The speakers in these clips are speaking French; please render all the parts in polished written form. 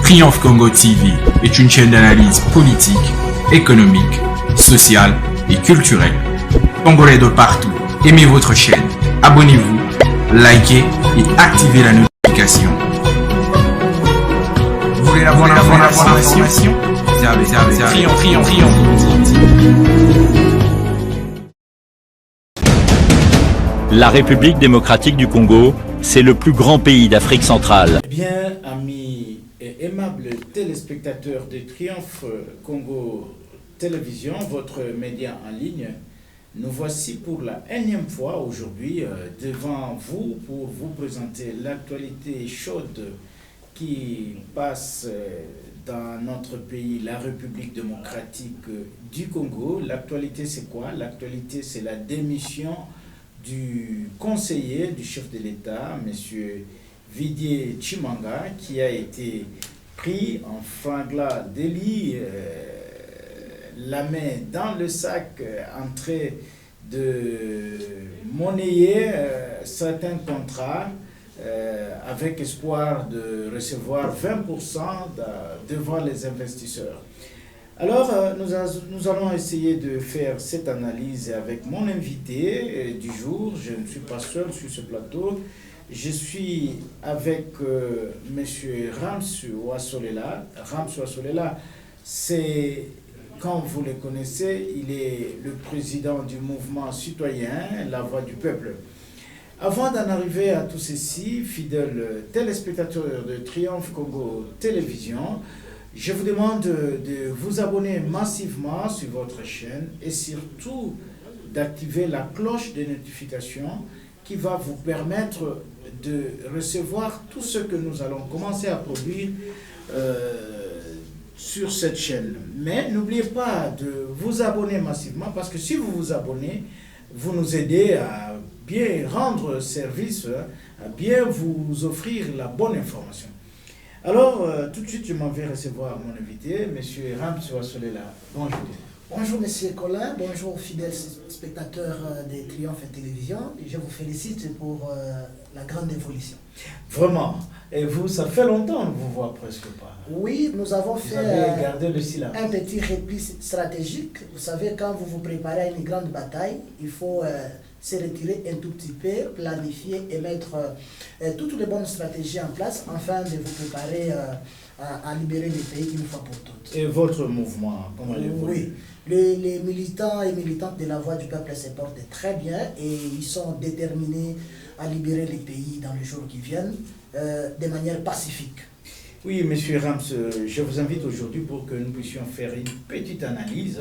Triomphe Congo TV est une chaîne d'analyse politique, économique, sociale et culturelle. Congolais de partout, aimez votre chaîne, abonnez-vous, likez et activez la notification. Vous voulez la bonne information? Triomphe. La République démocratique du Congo, c'est le plus grand pays d'Afrique centrale. Bien, amis et aimables téléspectateurs de Triomphe Congo Télévision, votre média en ligne, nous voici pour la énième fois aujourd'hui devant vous pour vous présenter l'actualité chaude qui passe dans notre pays, la République démocratique du Congo. L'actualité, c'est quoi? L'actualité, c'est la démission du conseiller du chef de l'État, M. Viguier Tshimanga, qui a été pris en flagrant délit, la main dans le sac, en train de monnayer certains contrats avec espoir de recevoir 20% devant les investisseurs. Alors, nous allons essayer de faire cette analyse avec mon invité du jour. Je ne suis pas seul sur ce plateau. Je suis avec M. Ramsu Wassolela. Ramsu Wassolela, c'est, comme vous le connaissez, il est le président du mouvement citoyen, la voix du peuple. Avant d'en arriver à tout ceci, fidèles téléspectateurs de Triomphe Congo Télévision, je vous demande de vous abonner massivement sur votre chaîne et surtout d'activer la cloche de notification qui va vous permettre de recevoir tout ce que nous allons commencer à produire sur cette chaîne. Mais n'oubliez pas de vous abonner massivement parce que si vous vous abonnez, vous nous aidez à bien rendre service, à bien vous offrir la bonne information. Alors, tout de suite, je m'en vais recevoir mon invité, M. Ramsu Wassolela. Bonjour. Bonjour, M. Colin. Bonjour, fidèles spectateurs de Triomphe Télévision. Je vous félicite pour la grande évolution. Vraiment. Et vous, ça fait longtemps, on ne vous voit presque pas. Oui, nous avons vous fait avez gardé le silence. Un petit répit stratégique. Vous savez, quand vous vous préparez à une grande bataille, il faut se retirer un tout petit peu, planifier et mettre toutes les bonnes stratégies en place afin de vous préparer à libérer les pays une fois pour toutes. Et votre mouvement, comment évolue? Oui, les militants et militantes de la voix du peuple se portent très bien et ils sont déterminés à libérer les pays dans les jours qui viennent de manière pacifique. Oui, M. Rams, je vous invite aujourd'hui pour que nous puissions faire une petite analyse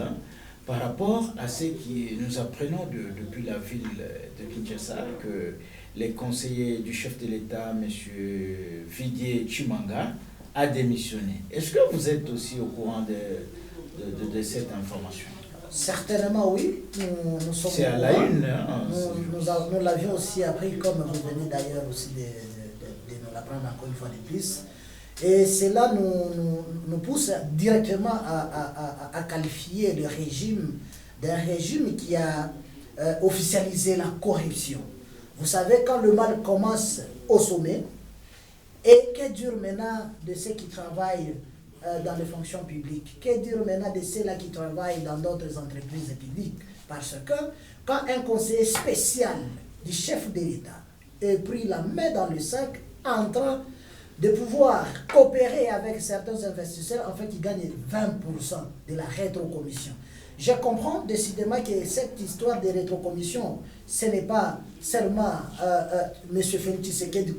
par rapport à ce que nous apprenons depuis la ville de Kinshasa, que les conseillers du chef de l'État, M. Viguier Tshimanga, a démissionné. Est-ce que vous êtes aussi au courant de cette information? Certainement oui. Nous sommes c'est à la une. Hein, nous l'avions aussi appris, comme vous venez d'ailleurs aussi de nous l'apprendre encore une fois de plus. Et cela nous pousse directement à qualifier le régime d'un régime qui a officialisé la corruption. Vous savez, quand le mal commence au sommet, et que dire maintenant de ceux qui travaillent dans les fonctions publiques? Que dire maintenant de ceux-là qui travaillent dans d'autres entreprises publiques? Parce que quand un conseiller spécial du chef de l'État est pris la main dans le sac en train de pouvoir coopérer avec certains investisseurs, en fait, ils gagnent 20% de la rétrocommission. Je comprends décidément que cette histoire de rétrocommission, ce n'est pas seulement M. Félix Tshisekedi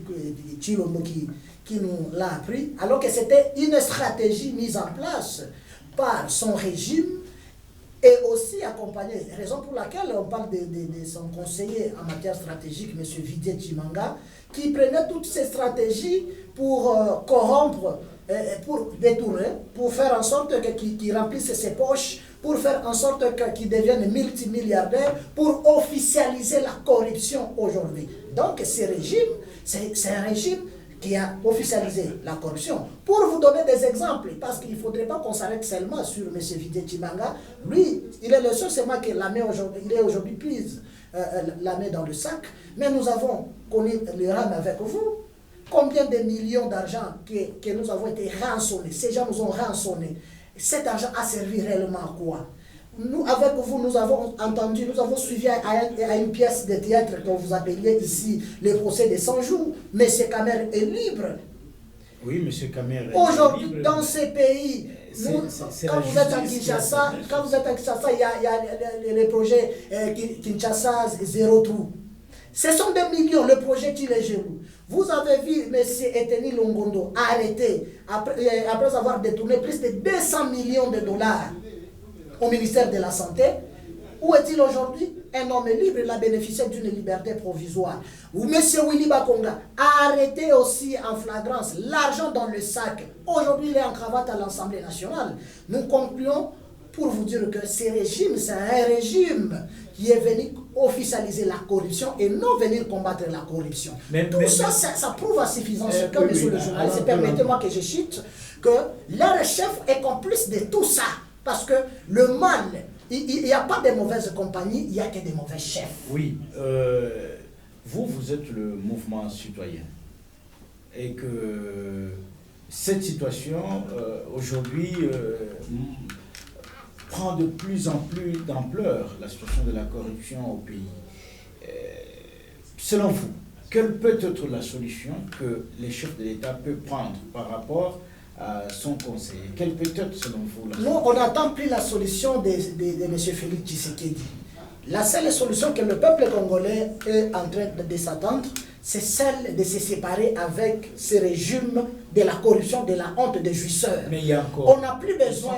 Tshilombo qui nous l'a appris, alors que c'était une stratégie mise en place par son régime et aussi accompagnée, raison pour laquelle on parle de son conseiller en matière stratégique, M. Viguier Tshimanga, qui prenait toutes ces stratégies pour corrompre, pour détourner, pour faire en sorte qu'il remplisse ses poches, pour faire en sorte qu'il devienne multimilliardaire, pour officialiser la corruption aujourd'hui. Donc ce régime, c'est un régime qui a officialisé la corruption. Pour vous donner des exemples, parce qu'il ne faudrait pas qu'on s'arrête seulement sur M. Viguier Tshimanga, lui, il est le seul seulement que la main aujourd'hui, il est aujourd'hui prise la main dans le sac, mais nous avons connu le rame avec vous. combien de millions d'argent que nous avons été rançonnés. Ces gens nous ont rançonnés. Cet argent a servi réellement à quoi? Nous, avec vous, nous avons entendu, nous avons suivi à une pièce de théâtre que vous appeliez ici le procès des 100 jours. M. Kamer est libre. Oui, M. Kamer est libre. Aujourd'hui, dans ces pays, quand vous êtes à Kinshasa, il y a les projets Kinshasa Zéro Trou. Ce sont des millions, le projet qui les joue. Vous avez vu M. Eteni Longondo arrêté après avoir détourné plus de 200 millions de dollars au ministère de la Santé. Où est-il aujourd'hui? Un homme libre, il a bénéficié d'une liberté provisoire. Ou M. Willy Bakonga a arrêté aussi en flagrance l'argent dans le sac. Aujourd'hui, il est en cravate à l'Assemblée nationale. Nous concluons pour vous dire que ce régime, c'est un régime qui est venu officialiser la corruption et non venir combattre la corruption. Ça prouve à suffisance que, monsieur le journaliste, permettez-moi que je cite, que leur chef est complice de tout ça. Parce que le mal, il n'y a pas de mauvaises compagnies, il n'y a que des mauvais chefs. Oui, vous êtes le mouvement citoyen. Et que cette situation, aujourd'hui, prend de plus en plus d'ampleur, la situation de la corruption au pays. Selon vous, quelle peut être la solution que les chefs de l'État peuvent prendre par rapport à son conseil? Quelle peut être, selon vous, la solution? Nous, on n'attend plus la solution de M. Félix Tshisekedi. La seule solution que le peuple congolais est en train de s'attendre, c'est celle de se séparer avec ce régime de la corruption, de la honte, des jouisseurs. Mais il y a encore... On n'a plus besoin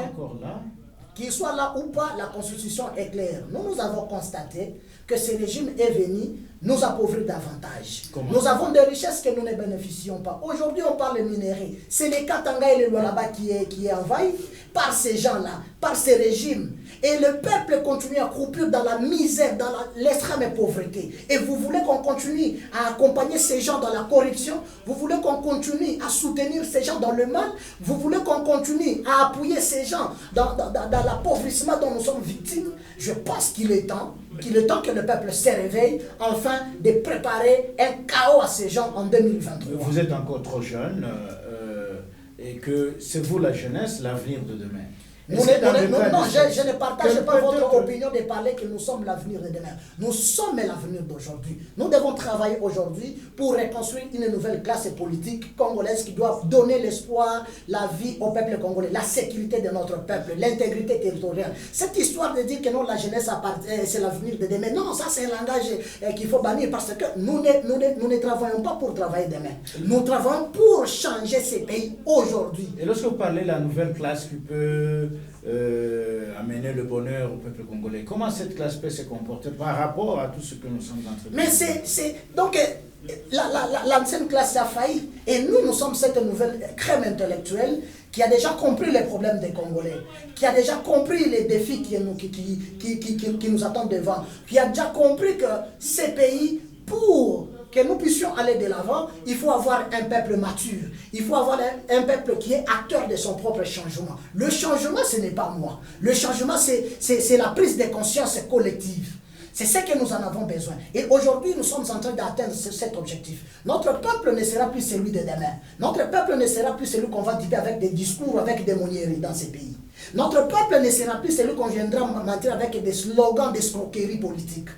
qu'il soit là ou pas, la constitution est claire. Nous avons constaté que ce régime est venu nous appauvrir davantage. Comment? Nous avons des richesses que nous ne bénéficions pas. Aujourd'hui, on parle de minerais. C'est les Katanga et les Lualaba qui est envahi par ces gens-là, par ces régimes. Et le peuple continue à croupir dans la misère, dans l'extrême pauvreté. Et vous voulez qu'on continue à accompagner ces gens dans la corruption? Vous voulez qu'on continue à soutenir ces gens dans le mal? Vous voulez qu'on continue à appuyer ces gens dans l'appauvrissement dont nous sommes victimes? Je pense qu'il est temps que le peuple se réveille, enfin de préparer un chaos à ces gens en 2023. Vous êtes encore trop jeune et que c'est vous la jeunesse, l'avenir de demain. Je ne partage pas votre opinion de parler que nous sommes l'avenir de demain. Nous sommes l'avenir d'aujourd'hui. Nous devons travailler aujourd'hui pour reconstruire une nouvelle classe politique congolaise qui doit donner l'espoir, la vie au peuple congolais, la sécurité de notre peuple, l'intégrité territoriale. Cette histoire de dire que non, la jeunesse c'est l'avenir de demain, non, ça c'est un langage qu'il faut bannir parce que nous ne travaillons pas pour travailler demain. Nous travaillons pour changer ces pays aujourd'hui. Et lorsque vous parlez de la nouvelle classe qui peut amener le bonheur au peuple congolais, comment cette classe peut se comporter par rapport à tout ce que nous sommes en train de faire? Donc l'ancienne classe a failli et nous sommes cette nouvelle crème intellectuelle qui a déjà compris les problèmes des Congolais, qui a déjà compris les défis qui nous attendent devant, qui a déjà compris que ces pays, pour que nous puissions aller de l'avant, il faut avoir un peuple mature. Il faut avoir un peuple qui est acteur de son propre changement. Le changement, ce n'est pas moi. Le changement, c'est la prise de conscience collective. C'est ce que nous en avons besoin. Et aujourd'hui, nous sommes en train d'atteindre cet objectif. Notre peuple ne sera plus celui de demain. Notre peuple ne sera plus celui qu'on va diper avec des discours, avec des monnieries dans ces pays. Notre peuple ne sera plus celui qu'on viendra mentir avec des slogans d'escroquerie politique.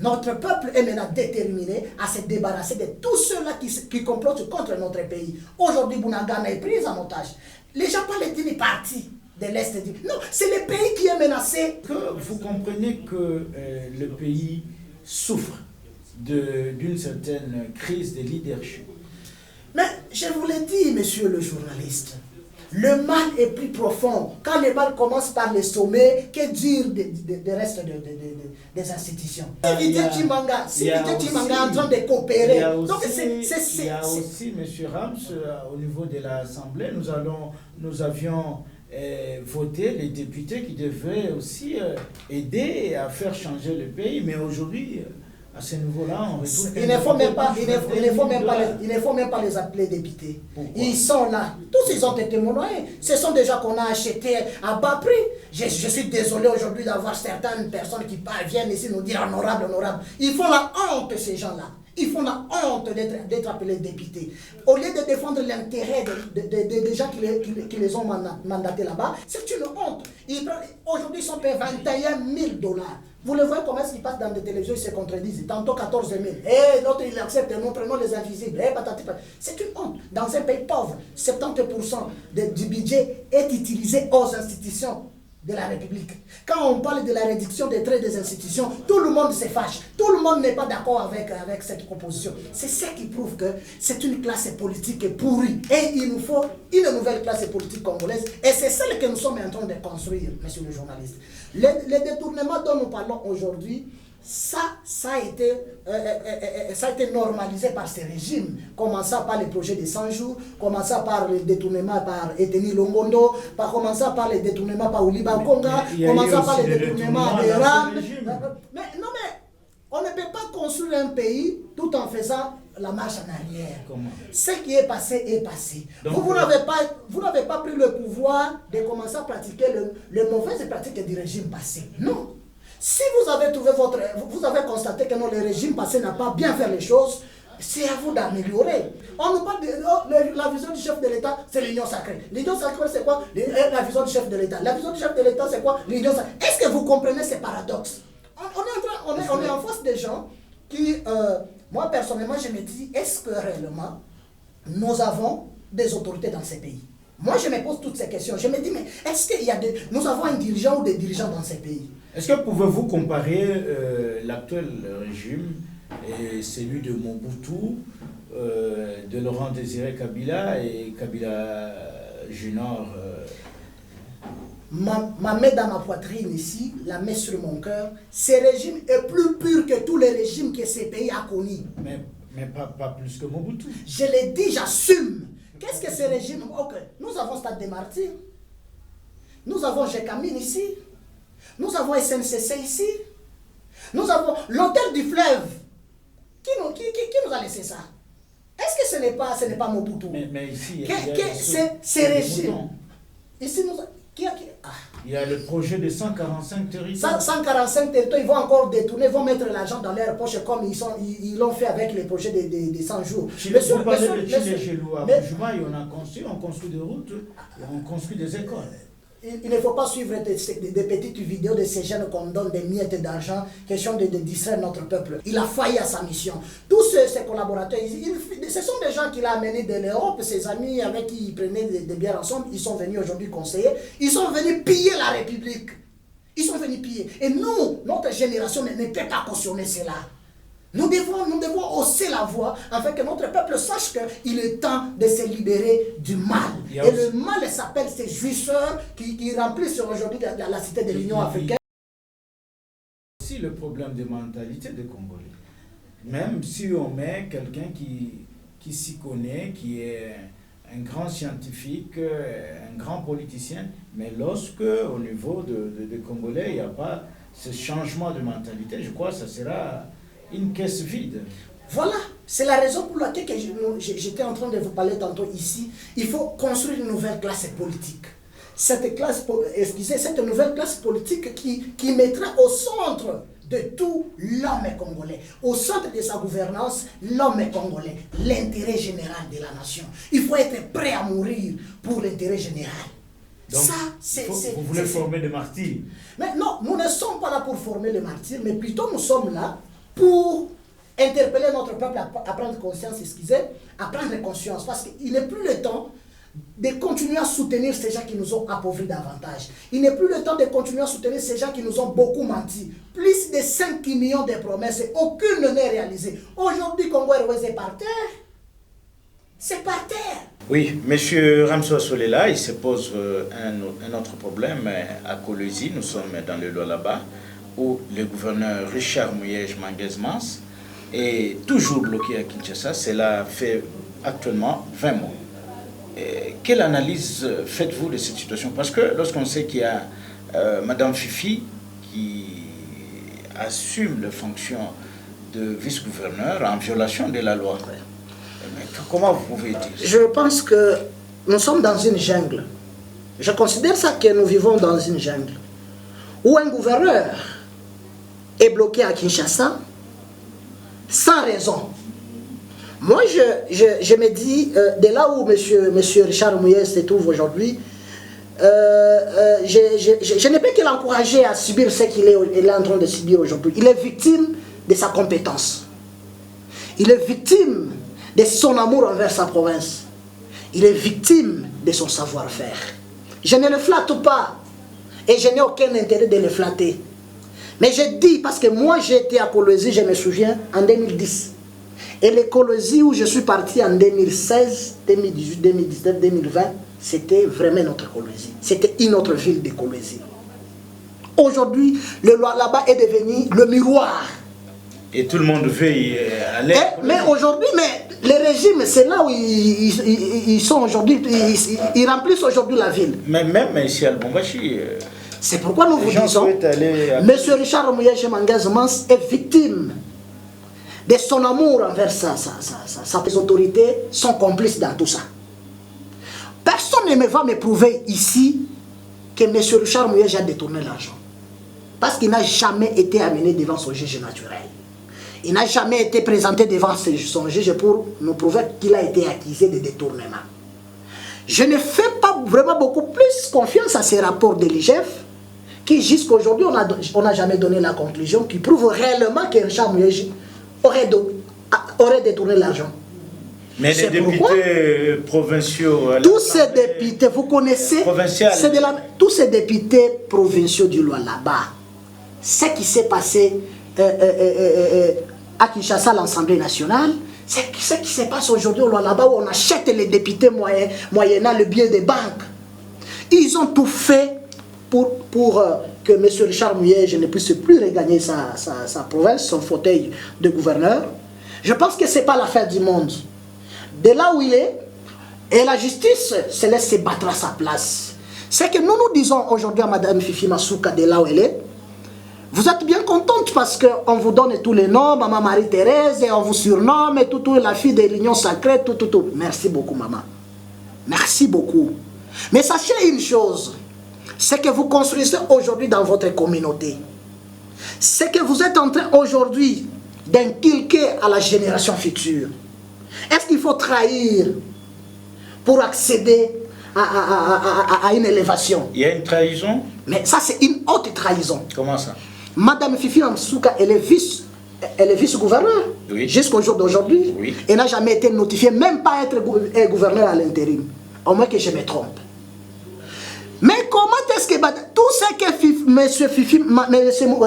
Notre peuple est maintenant déterminé à se débarrasser de tous ceux-là qui complotent contre notre pays. Aujourd'hui, Bunagana est pris en otage. Les gens parlent d'une partie de l'Est. Non, c'est le pays qui est menacé. Que vous comprenez que le pays souffre d'une certaine crise de leadership. Mais je vous l'ai dit, monsieur le journaliste, le mal est plus profond. Quand le mal commence par les sommets, que dire des restes des institutions? Si Timanga est en train de coopérer. Il y a aussi, M. Rams, au niveau de l'Assemblée, nous avions voté les députés qui devaient aussi aider à faire changer le pays. Mais aujourd'hui, à ce niveau-là, on retrouve... Il ne faut même pas les appeler députés. Pourquoi? Ils sont là. Tous ils ont été monnaie. Ce sont des gens qu'on a achetés à bas prix. Je suis désolé aujourd'hui d'avoir certaines personnes qui viennent ici nous dire honorable. Ils font la honte, ces gens-là. Ils font la honte d'être appelés députés. Au lieu de défendre l'intérêt des gens qui les ont mandatés là-bas, c'est une honte. Aujourd'hui, ils sont payés 21 000 $. Vous le voyez comment est-ce qu'ils passent dans des télévisions, ils se contredisent. Tantôt 14 000. Et l'autre, il accepte, nous prenons les invisibles. C'est une honte. Dans un pays pauvre, 70% du budget est utilisé aux institutions de la République. Quand on parle de la réduction des traits des institutions, tout le monde se fâche. Tout le monde n'est pas d'accord avec cette proposition. C'est ça qui prouve que c'est une classe politique pourrie. Et il nous faut une nouvelle classe politique congolaise. Et c'est celle que nous sommes en train de construire, monsieur le journaliste. Les détournements dont nous parlons aujourd'hui, ça a été normalisé par ces régimes, commençant par les projets de 100 jours, commençant par les détournements par Eteni Longondo, commençant par les détournements par Ouliba Konga, commençant par les détournements des RAM. Mais on ne peut pas construire un pays tout en faisant la marche en arrière. Comment? Ce qui est passé est passé. Donc, vous n'avez pas pris le pouvoir de commencer à pratiquer les mauvaises pratiques du régime passé. Non. Si vous avez constaté que non, le régime passé n'a pas bien fait les choses, c'est à vous d'améliorer. On nous parle de la vision du chef de l'État, c'est l'union sacrée. L'union sacrée, c'est quoi? La vision du chef de l'État. La vision du chef de l'État, c'est quoi? L'union sacrée. Est-ce que vous comprenez ces paradoxes? On est en face des gens qui, moi personnellement, je me dis, est-ce que réellement nous avons des autorités dans ces pays? Moi, je me pose toutes ces questions. Je me dis, mais est-ce qu'il y a nous avons un dirigeant ou des dirigeants dans ces pays? Est-ce que pouvez-vous comparer l'actuel régime et celui de Mobutu, de Laurent Désiré Kabila et Kabila Junior ma main dans ma poitrine ici, la main sur mon cœur, ce régime est plus pur que tous les régimes que ces pays ont connus. Mais pas plus que Mobutu. Je l'ai dit, j'assume. Qu'est-ce que ce régime? Ok, nous avons Stade des Martyrs, nous avons Jekamine ici, nous avons SNCC ici, nous avons l'hôtel du fleuve. Qui nous a laissé ça? Est-ce que ce n'est pas Mobutu? Mais ici, c'est régime. Ici, il y a le projet de 145 territoires. 145 territoires, ils vont encore détourner, ils vont mettre l'argent dans leur poche comme ils l'ont fait avec les projets des 100 jours. Vous parlez de Chile chez nous, à Bujumbura, on construit des routes, on construit des écoles. Il ne faut pas suivre des petites vidéos de ces jeunes qu'on donne des miettes d'argent, question de distraire notre peuple. Il a failli à sa mission. Tous ses collaborateurs, ce sont des gens qu'il a amenés de l'Europe, ses amis avec qui il prenait des bières ensemble, ils sont venus aujourd'hui conseiller, ils sont venus piller la République. Ils sont venus piller. Et nous, notre génération ne peut pas cautionner cela. Nous devons hausser la voix afin que notre peuple sache qu'il est temps de se libérer du mal. Et le mal s'appelle ces jouisseurs qui remplissent aujourd'hui la cité de l'Union africaine. C'est le problème de mentalité des Congolais. Même si on met quelqu'un qui s'y connaît, qui est un grand scientifique, un grand politicien, mais lorsque au niveau des Congolais, il n'y a pas ce changement de mentalité, je crois que ça sera une caisse vide. Voilà, c'est la raison pour laquelle j'étais en train de vous parler tantôt ici. Il faut construire une nouvelle classe politique. Cette nouvelle classe politique qui mettra au centre de tout l'homme congolais, au centre de sa gouvernance, l'homme congolais, l'intérêt général de la nation. Il faut être prêt à mourir pour l'intérêt général. Donc, vous voulez former des martyrs? Mais non, nous ne sommes pas là pour former les martyrs, mais plutôt nous sommes là pour interpeller notre peuple à prendre conscience, à prendre conscience, parce qu'il n'est plus le temps de continuer à soutenir ces gens qui nous ont appauvris davantage. Il n'est plus le temps de continuer à soutenir ces gens qui nous ont beaucoup menti. Plus de 5 millions de promesses, aucune n'est réalisée. Aujourd'hui, Congo Airways est par terre. C'est par terre. Oui, M. Ramso Solela, il se pose un autre problème à Kolwezi. Nous sommes dans le Lualaba, où le gouverneur Richard Muyej Manguez-Mans est toujours bloqué à Kinshasa. Cela fait actuellement 20 mois. Quelle analyse faites-vous de cette situation? Parce que lorsqu'on sait qu'il y a Madame Fifi qui assume les fonctions de vice-gouverneur en violation de la loi, comment vous pouvez dire? Je pense que nous sommes dans une jungle. Je considère ça que nous vivons dans une jungle où un gouverneur est bloqué à Kinshasa sans raison. Moi, je me dis, de là où monsieur Richard Mouyej se trouve aujourd'hui, je ne peux que l'encourager à subir ce qu'il est en train de subir aujourd'hui. Il est victime de sa compétence. Il est victime de son amour envers sa province. Il est victime de son savoir-faire. Je ne le flatte pas et je n'ai aucun intérêt de le flatter. Mais je dis, parce que moi j'ai été à Kolwezi, je me souviens, en 2010. Et les Kolwezi où je suis parti en 2016, 2018, 2019, 2020, c'était vraiment notre Kolwezi. C'était une autre ville de Kolwezi. Aujourd'hui, le là-bas est devenu le miroir. Et tout le monde veut y aller. Mais aujourd'hui, les régimes, c'est là où ils sont aujourd'hui, ils remplissent aujourd'hui la ville. Mais même ici à Lubumbashi, c'est pourquoi nous vous disons, M. Richard Mouyej Mangaz-Mans est victime de son amour envers ses autorités, sont complices dans tout ça. Personne ne va me prouver ici que M. Richard Mouyej a détourné l'argent. Parce qu'il n'a jamais été amené devant son juge naturel. Il n'a jamais été présenté devant son juge pour nous prouver qu'il a été accusé de détournement. Je ne fais pas vraiment beaucoup plus confiance à ces rapports de l'IGF qui jusqu'à aujourd'hui on n'a jamais donné la conclusion qui prouve réellement que Richard Mouyej aurait détourné l'argent. Mais les députés provinciaux... Tous ces députés, vous connaissez, tous ces députés provinciaux du Loi là-bas, ce qui s'est passé à Kinshasa, l'Assemblée nationale, c'est ce qui se passe aujourd'hui au Loi là-bas où on achète les députés moyennant le biais des banques. Ils ont tout fait pour que M. Richard Mouyej ne puisse plus regagner sa province, son fauteuil de gouverneur. Je pense que ce n'est pas l'affaire du monde. De là où il est, et la justice se laisse se battre à sa place. C'est que nous disons aujourd'hui à Mme Fifi Masuka, de là où elle est, vous êtes bien contente parce qu'on vous donne tous les noms, Maman Marie-Thérèse, et on vous surnomme, et tout, la fille de l'Union Sacrée, tout. Merci beaucoup, maman. Merci beaucoup. Mais sachez une chose, c'est que vous construisez aujourd'hui dans votre communauté. C'est que vous êtes en train aujourd'hui d'inculquer à la génération future. Est-ce qu'il faut trahir pour accéder à une élévation? Il y a une trahison? Mais ça, c'est une haute trahison. Comment ça? Madame Fifi Masuka, elle est vice-gouverneur. Oui. Jusqu'au jour d'aujourd'hui. Oui. Elle n'a jamais été notifiée, même pas être gouverneur à l'intérim. Au moins que je me trompe. Mais comment est-ce que tout ce que M.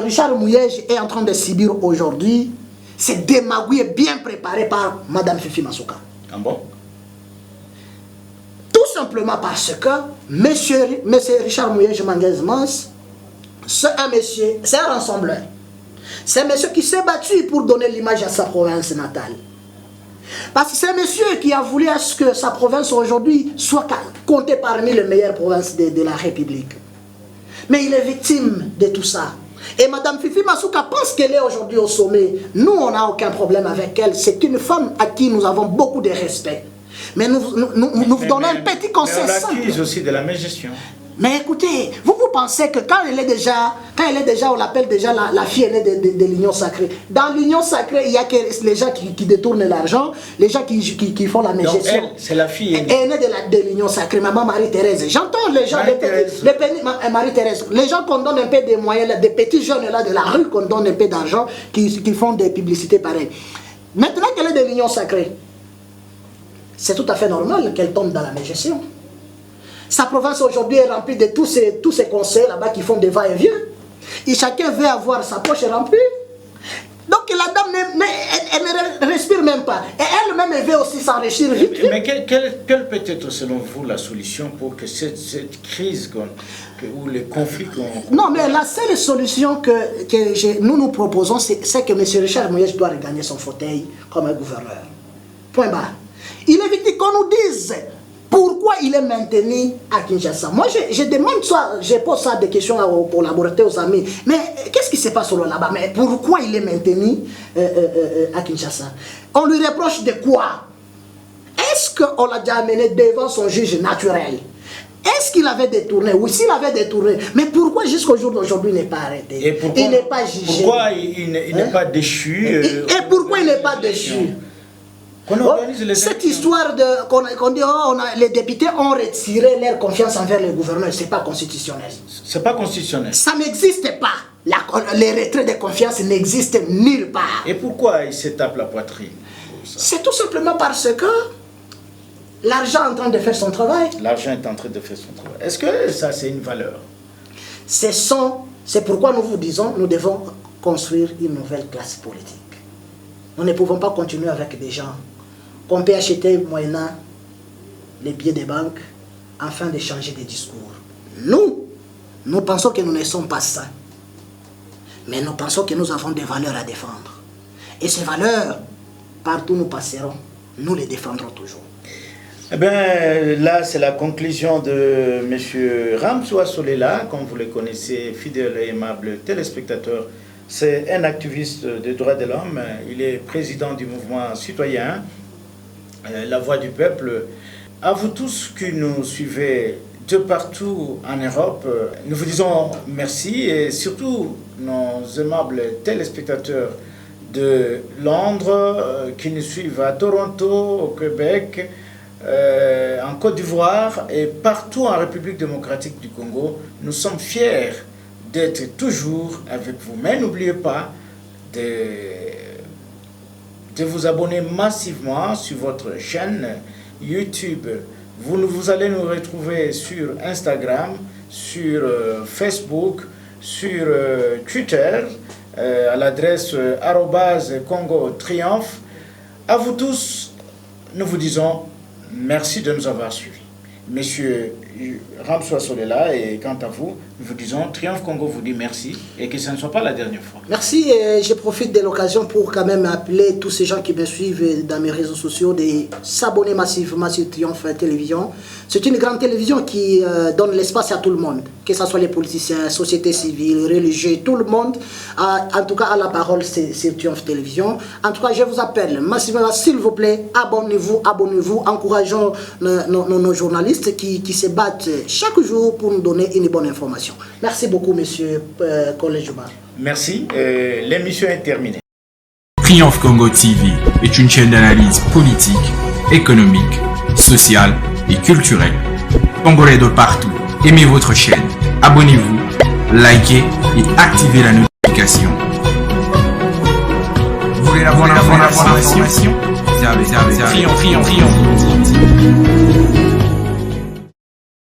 Richard Mouyej est en train de subir aujourd'hui, c'est démagouillé bien préparé par Mme Fifi Masuka. Ah bon? Tout simplement parce que M. Richard Mouyej Mangaz-Mans, c'est un rassembleur. C'est un monsieur qui s'est battu pour donner l'image à sa province natale. Parce que c'est un monsieur qui a voulu à ce que sa province aujourd'hui soit comptée parmi les meilleures provinces de la République. Mais il est victime de tout ça. Et Mme Fifi Masuka pense qu'elle est aujourd'hui au sommet. Nous, on n'a aucun problème avec elle. C'est une femme à qui nous avons beaucoup de respect. Mais nous vous donnons un petit conseil simple. Mais on l'accuse aussi de la mégestion. Mais écoutez, vous pensez que quand elle est déjà, on l'appelle déjà la fille aînée de l'Union Sacrée. Dans l'Union Sacrée, il y a que les gens qui détournent l'argent, les gens qui font la mégestion. C'est la fille aînée de l'Union Sacrée, Maman Marie-Thérèse. J'entends les gens, Marie-Thérèse, les gens qu'on donne un peu des moyens, des petits jeunes là de la rue qu'on donne un peu d'argent, qui font des publicités pareilles. Maintenant qu'elle est de l'Union Sacrée, c'est tout à fait normal qu'elle tombe dans la mégestion. Sa province aujourd'hui est remplie de tous ces conseils là-bas qui font des va-et-vient. Et chacun veut avoir sa poche remplie. Donc la dame, elle ne respire même pas. Et elle-même, elle veut aussi s'enrichir vite. Mais quelle peut être selon vous la solution pour que cette crise ou le conflit Non, mais la seule solution que nous proposons, c'est que M. Richard Mouyej doit regagner son fauteuil comme un gouverneur. Point barre. Il est victime qu'on nous dise pourquoi il est maintenu à Kinshasa. Moi, je demande ça, je pose ça des questions aux collaborateurs, aux amis. Mais qu'est-ce qui se passe là-bas? Mais pourquoi il est maintenu à Kinshasa? On lui reproche de quoi? Est-ce qu'on l'a déjà amené devant son juge naturel? Est-ce qu'il avait détourné? Oui, s'il avait détourné. Mais pourquoi jusqu'au jour d'aujourd'hui il n'est pas arrêté? Il n'est pas jugé. Pourquoi il n'est pas déchu? Et pourquoi il n'est pas déchu? Qu'on organise les Cette élections. histoire qu'on dit les députés ont retiré leur confiance envers le gouverneur, c'est pas constitutionnel. C'est pas constitutionnel. Ça n'existe pas. Les retraits de confiance n'existent nulle part. Et pourquoi il se tape la poitrine? C'est tout simplement parce que l'argent est en train de faire son travail. L'argent est en train de faire son travail. Est-ce que ça, c'est une valeur? C'est pourquoi nous vous disons, nous devons construire une nouvelle classe politique. Nous ne pouvons pas continuer avec des gens qu'on peut acheter moyennant les billets des banques afin de changer de discours. Nous pensons que nous ne sommes pas sains. Mais nous pensons que nous avons des valeurs à défendre. Et ces valeurs, partout où nous passerons, nous les défendrons toujours. Eh bien, là, c'est la conclusion de M. Ramsoua Solela, comme vous le connaissez, fidèle et aimable téléspectateur. C'est un activiste des droits de l'homme. Il est président du mouvement citoyen, La Voix du Peuple. À vous tous qui nous suivez de partout en Europe, nous vous disons merci et surtout nos aimables téléspectateurs de Londres qui nous suivent à Toronto, au Québec, en Côte d'Ivoire et partout en République démocratique du Congo. Nous sommes fiers d'être toujours avec vous. Mais n'oubliez pas de vous abonner massivement sur votre chaîne YouTube. Vous allez nous retrouver sur Instagram, sur Facebook, sur Twitter, à l'adresse @Congo Triomphe. À vous tous, nous vous disons merci de nous avoir suivis. Monsieur Ramsoua Solela, et quant à vous, nous vous disons, Triomphe Congo vous dit merci et que ce ne soit pas la dernière fois. Merci, et je profite de l'occasion pour quand même appeler tous ces gens qui me suivent dans mes réseaux sociaux de s'abonner massivement sur Triomphe Télévision. C'est une grande télévision qui donne l'espace à tout le monde, que ce soit les politiciens, société civile, religieux, tout le monde. En tout cas, à la parole, c'est Triomphe Télévision. En tout cas, je vous appelle massivement, s'il vous plaît, abonnez-vous, encourageons nos journalistes qui se battent chaque jour pour nous donner une bonne information. Merci beaucoup, monsieur Collège-Juma. Merci, l'émission est terminée. Triomphe Congo TV est une chaîne d'analyse politique, économique, sociale et culturelle. Congolais de partout, aimez votre chaîne, abonnez-vous, likez et activez la notification. Vous voulez avoir l'information? Triomphe.